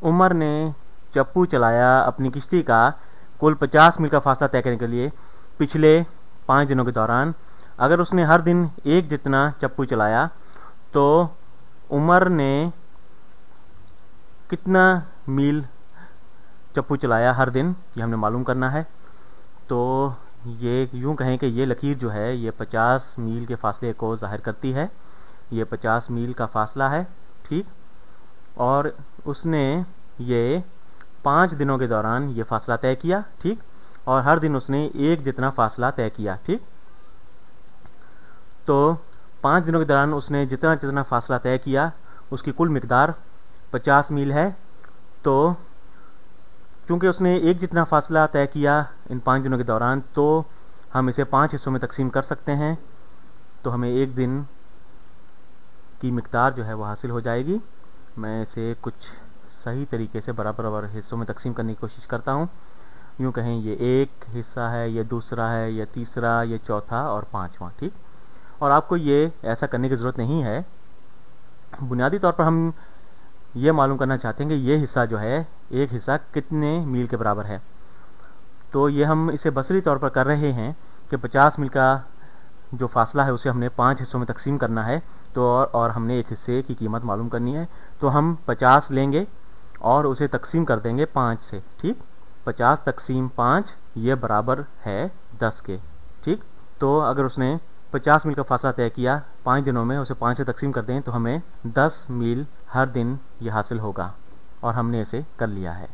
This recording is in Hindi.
उमर ने चप्पू चलाया अपनी किश्ती का कुल 50 मील का फासला तय करने के लिए पिछले 5 दिनों के दौरान। अगर उसने हर दिन एक जितना चप्पू चलाया तो उमर ने कितना मील चप्पू चलाया हर दिन, ये हमने मालूम करना है। तो ये यूं कहें कि ये लकीर जो है ये 50 मील के फासले को ज़ाहिर करती है। ये 50 मील का फासला है, ठीक। और उसने ये 5 दिनों के दौरान ये फासला तय किया, ठीक। और हर दिन उसने एक जितना फासला तय किया, ठीक। तो 5 दिनों के दौरान उसने जितना जितना फासला तय किया उसकी कुल मिकदार 50 मील है। तो चूंकि उसने एक जितना फासला तय किया इन 5 दिनों के दौरान, तो हम इसे 5 हिस्सों में तकसीम कर सकते हैं। तो हमें एक दिन की मिकदार जो है वो हासिल हो जाएगी। मैं इसे कुछ सही तरीके से बराबर हिस्सों में तकसीम करने की कोशिश करता हूँ। यूँ कहें ये एक हिस्सा है, ये दूसरा है, ये तीसरा, ये चौथा और पांचवा, ठीक। और आपको ये ऐसा करने की ज़रूरत नहीं है। बुनियादी तौर पर हम ये मालूम करना चाहते हैं कि ये हिस्सा जो है, एक हिस्सा कितने मील के बराबर है। तो ये हम इसे बसरी तौर पर कर रहे हैं कि 50 मील का जो फासला है उसे हमने 5 हिस्सों में तकसीम करना है। तो और हमने एक हिस्से की कीमत मालूम करनी है। तो हम 50 लेंगे और उसे तकसीम कर देंगे 5 से, ठीक। 50 तकसीम 5 ये बराबर है 10 के, ठीक। तो अगर उसने 50 मील का फासला तय किया 5 दिनों में, उसे 5 से तकसीम कर दें तो हमें 10 मील हर दिन ये हासिल होगा। और हमने इसे कर लिया है।